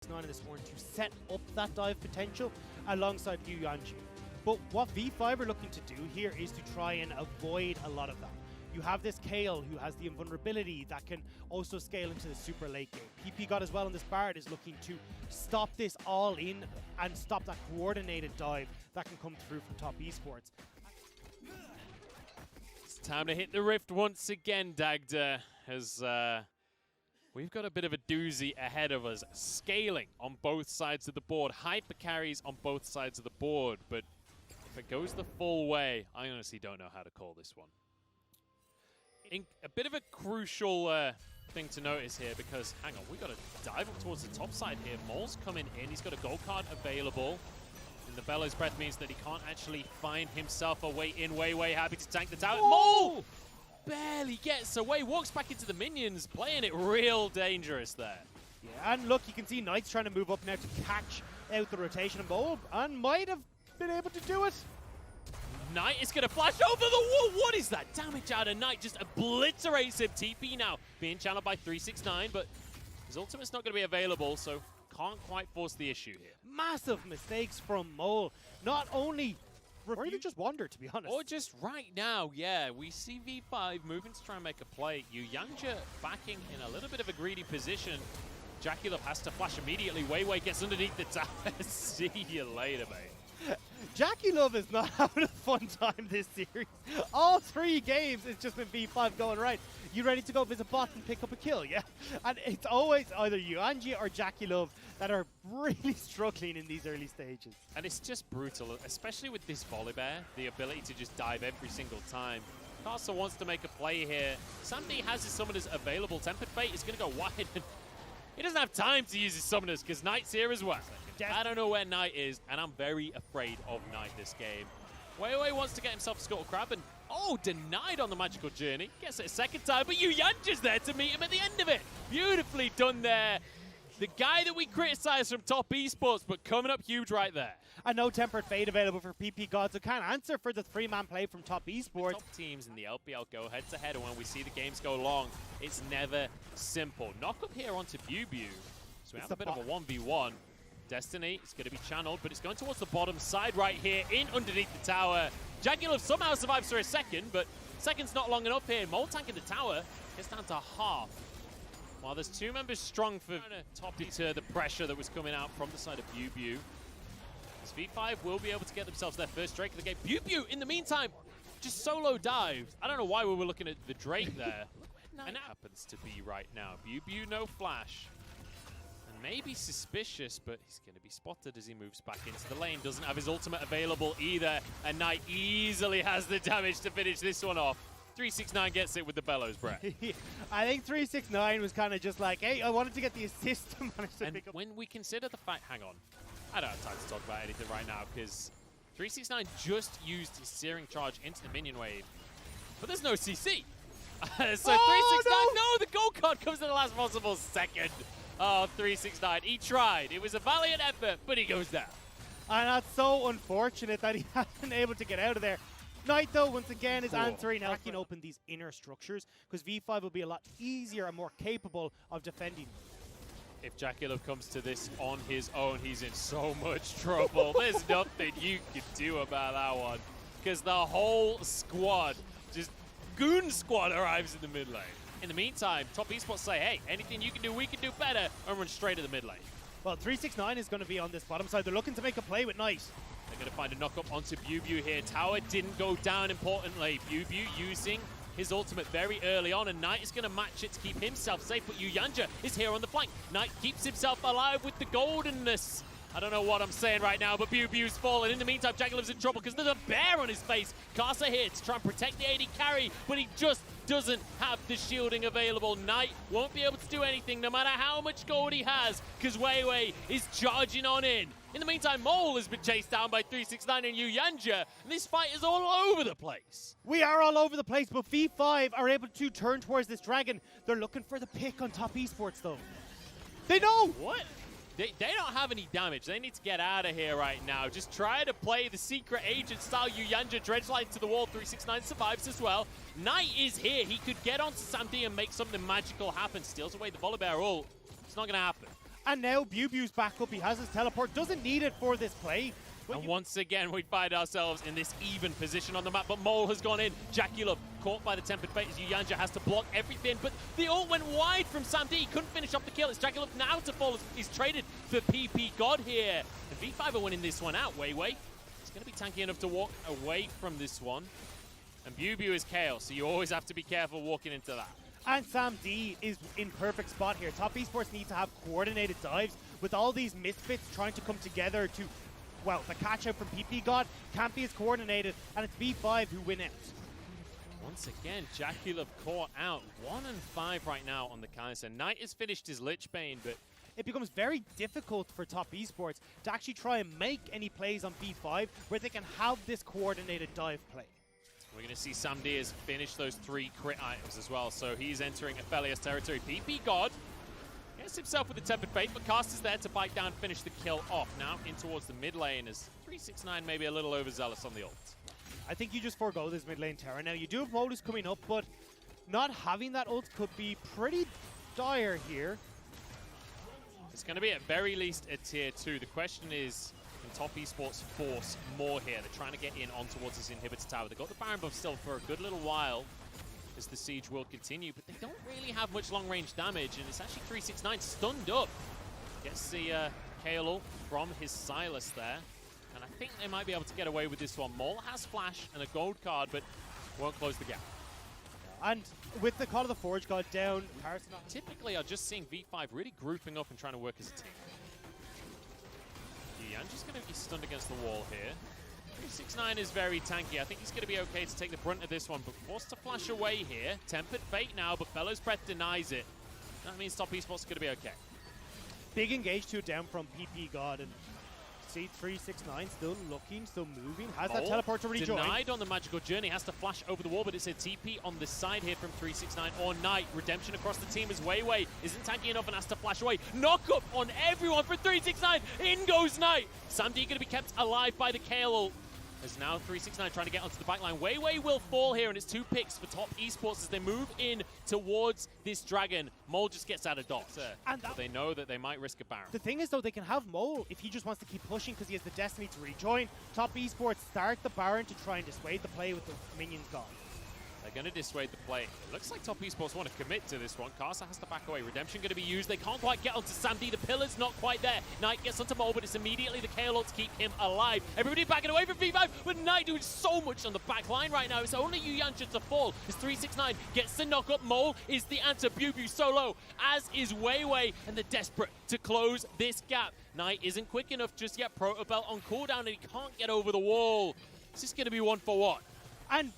9 in this one to set up that dive potential alongside Yu Yanji. But what V5 are looking to do here is to try and avoid a lot of that. You have this Kale who has the invulnerability that can also scale into the super late game. PP God as well on this Bard is looking to stop this all in and stop that coordinated dive that can come through from top Esports. It's time to hit the rift once again, Dagda, as we've got a bit of a doozy ahead of us. Scaling on both sides of the board, hyper carries on both sides of the board, but if it goes the full way, I honestly don't know how to call this one. A bit of a crucial thing to notice here because, hang on, we've got to dive up towards the top side here. Mole's coming in, he's got a gold card available. And the Bellows Breath means that he can't actually find himself a way in. Way happy to tank the tower. Mole barely gets away, walks back into the minions, playing it real dangerous there. Yeah, and look, you can see Knight's trying to move up now to catch out the rotation of Mole, and might have been able to do it. Knight is going to flash over the wall. What is that? Damage out of Knight just obliterates him. TP now being channeled by 369, but his ultimate's not going to be available, so can't quite force the issue here. Massive mistakes from Mole. Not only or even just Wander, to be honest. Or just right now, yeah. We see V5 moving to try and make a play. Yu Yanji backing in a little bit of a greedy position. Jackie Love has to flash immediately. Wei gets underneath the tower. See you later, mate. Jackie Love is not having a fun time this series. All 3 games, it's just been V5 going right. You ready to go visit bot and pick up a kill, yeah? And it's always either Yu Yanji or Jackie Love that are really struggling in these early stages. And it's just brutal, especially with this Volibear, the ability to just dive every single time. Castle wants to make a play here. Samdi has his summoners available. Tempered Fate is going to go wide. He doesn't have time to use his summoners because Knight's here as well. I don't know where Knight is, and I'm very afraid of Knight this game. Wei wants to get himself a Scuttle Crab, and denied on the magical journey. Gets it a second time, but Yu Yanji's there to meet him at the end of it. Beautifully done there. The guy that we criticized from top Esports, but coming up huge right there. And no Tempered Fate available for PP God, so can't answer for the 3-man play from top Esports. The top teams in the LPL go head-to-head, and when we see the games go long, it's never simple. Knock up here onto BuBu. So we have a bit of a 1v1. Destiny is going to be channeled, but it's going towards the bottom side right here, in underneath the tower. Jagulov somehow survives for a second, but second's not long enough here. Mole tanking the tower gets down to half. While there's 2 members strong for top deter the pressure that was coming out from the side of BuBu. This V5 will be able to get themselves their first Drake of the game. BuBu, in the meantime, just solo dives. I don't know why we were looking at the Drake there. And it happens to be right now. BuBu, no flash. And maybe suspicious, but he's going to be spotted as he moves back into the lane. Doesn't have his ultimate available either. And Knight easily has the damage to finish this one off. 369 gets it with the Bellows Breath. I think 369 was kind of just like, hey, I wanted to get the assist to manage to pick up. When we consider the fact, hang on, I don't have time to talk about anything right now because 369 just used his Searing Charge into the minion wave, but there's no CC. So 369, no, the gold card comes in the last possible second. Oh, 369, he tried. It was a valiant effort, but he goes down. And that's so unfortunate that he hasn't able to get out of there. Knight, though, once again, is answering, hacking open these inner structures, because V5 will be a lot easier and more capable of defending. If Jackulov comes to this on his own, he's in so much trouble. There's nothing you can do about that one, because the whole squad, just goon squad, arrives in the mid lane. In the meantime, top Esports say, hey, anything you can do, we can do better, and run straight to the mid lane. Well, 369 is going to be on this bottom side. They're looking to make a play with Knight. They're going to find a knock-up onto BuBu here. Tower didn't go down, importantly. BuBu using his ultimate very early on, and Knight is going to match it to keep himself safe, but Yu Yanji is here on the flank. Knight keeps himself alive with the goldenness. I don't know what I'm saying right now, but BuBu's fallen. In the meantime, Jagulov's in trouble because there's a bear on his face. Karsa here to try and protect the AD carry, but he just doesn't have the shielding available. Knight won't be able to do anything no matter how much gold he has because Wei is charging on in. In the meantime, Mole has been chased down by 369 and Yu Yanji, and this fight is all over the place. We are all over the place, but V5 are able to turn towards this dragon. They're looking for the pick on top Esports, though. They know! What? They don't have any damage. They need to get out of here right now. Just try to play the secret agent style. Yu Yanji dredgeline to the wall. 369 survives as well. Knight is here. He could get onto Samdi and make something magical happen. Steals away the Volibear ult. It's not going to happen. And now BuBu's back up. He has his teleport. Doesn't need it for this play. And once again, we find ourselves in this even position on the map, but Mole has gone in. Jackulov caught by the Tempered Fate as Uyanja has to block everything, but the ult went wide from Sam D. He couldn't finish off the kill. It's Jackulov now to fall. He's traded for PP God here. And V5 are winning this one out. Wei Wei. He's going to be tanky enough to walk away from this one. And BuBu is Chaos, so you always have to be careful walking into that. And Sam D is in perfect spot here. Top Esports need to have coordinated dives with all these misfits trying to come together to, well, the catch out from PP God can't be as coordinated, and it's V5 who win out. Once again, Jackulov caught out. 1-5 right now on the canister. Knight has finished his Lich Bane, but it becomes very difficult for Top Esports to actually try and make any plays on V5 where they can have this coordinated dive play. We're going to see Sam D has finished those 3 crit items as well, so he's entering Aphelios territory. PP God gets himself with the Tempered Fate, but Caster's there to bite down and finish the kill off. Now in towards the mid lane as 369 maybe a little overzealous on the ult. I think you just forego this mid lane Terra. Now you do have Modus coming up, but not having that ult could be pretty dire here. It's going to be at very least a tier 2. The question is, can Top Esports force more here? They're trying to get in on towards this inhibitor tower. They've got the Baron buff still for a good little while as the siege will continue, but they don't really have much long-range damage, and it's actually 369 stunned up. Gets the KO ult from his Silas there, and I think they might be able to get away with this one. Mole has flash and a gold card, but won't close the gap. And with the Call of the Forge God down, typically are just seeing V5 really grouping up and trying to work as a team. Yuyanja's going to be stunned against the wall here. 369 is very tanky. I think he's going to be okay to take the brunt of this one, but forced to flash away here. Tempered Fate now, but Fellow's Breath denies it. That means Top Esports is going to be okay. Big engage 2 down from PP God, and see 369 still looking, still moving. Has that teleport to rejoin. Denied on the magical journey, has to flash over the wall, but it's a TP on the side here from 369 or Knight. Redemption across the team as Wei Wei isn't tanky enough and has to flash away. Knock up on everyone for 369. In goes Knight. Sam D going to be kept alive by the KO ult. As now 369 trying to get onto the backline. Wei Wei will fall here, and it's 2 picks for Top Esports as they move in towards this dragon. Mole just gets out of dodge. And but they know that they might risk a Baron. The thing is, though, they can have Mole if he just wants to keep pushing because he has the Destiny to rejoin. Top Esports start the Baron to try and dissuade the play with the minions gone. They're going to dissuade the play. It looks like Top Esports want to commit to this one. Caster has to back away. Redemption going to be used. They can't quite get onto Sam D. The pillar's not quite there. Knight gets onto Mole, but it's immediately the KO ult to keep him alive. Everybody backing away from V5, but Knight doing so much on the back line right now. It's only Uyanja to fall. As 369 gets the knock up. Mole is the answer. BuBu solo, as is Wei Wei, and they're desperate to close this gap. Knight isn't quick enough just yet. Protobelt on cooldown, and he can't get over the wall. This is going to be 1-for-1. And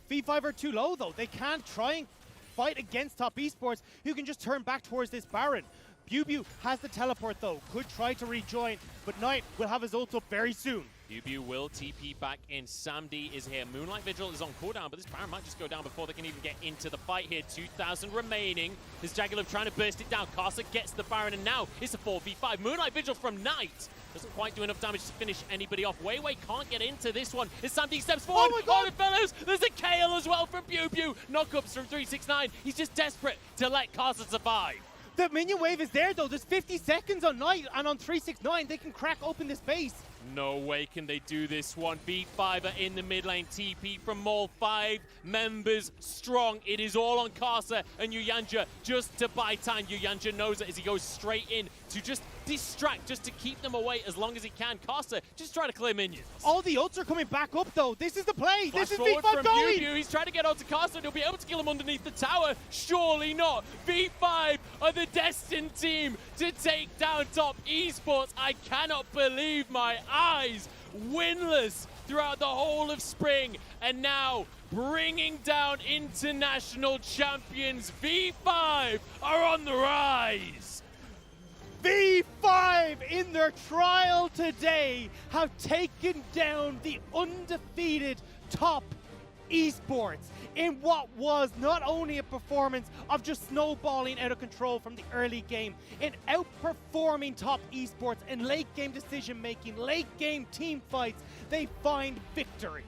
V5 are too low, though. They can't try and fight against Top Esports, who can just turn back towards this Baron. BuBu has the teleport, though. Could try to rejoin, but Knight will have his ult up very soon. BuBu will TP back in. Sam D is here. Moonlight Vigil is on cooldown, but this Baron might just go down before they can even get into the fight here. 2,000 remaining. There's Jackulov trying to burst it down. Caster gets the Baron, and now it's a 4v5. Moonlight Vigil from Knight doesn't quite do enough damage to finish anybody off. Wei Wei can't get into this one. As Sam D steps forward. Oh my God! Fellows, there's a KO as well from BuBu. Knockups from 369. He's just desperate to let Caster survive. The minion wave is there, though. There's 50 seconds on Knight, and on 369, they can crack open this base. No way can they do this one. V5 are in the mid lane. TP from Mole, 5 members strong. It is all on Caster and Uyanja just to buy time. Uyanja knows it as he goes straight in to just distract, just to keep them away as long as he can. Caster just try to clear minions. All the ults are coming back up, though. This is the play. Flash this is V5 going. BuBu. He's trying to get onto Caster. He'll be able to kill him underneath the tower. Surely not. V5 are the destined team to take down Top Esports. I cannot believe my eyes. Winless throughout the whole of spring, and now bringing down international champions. V5 are on the rise. V5 in their trial today have taken down the undefeated Top Esports in what was not only a performance of just snowballing out of control from the early game, in outperforming Top Esports in late game decision making, late game team fights, they find victory.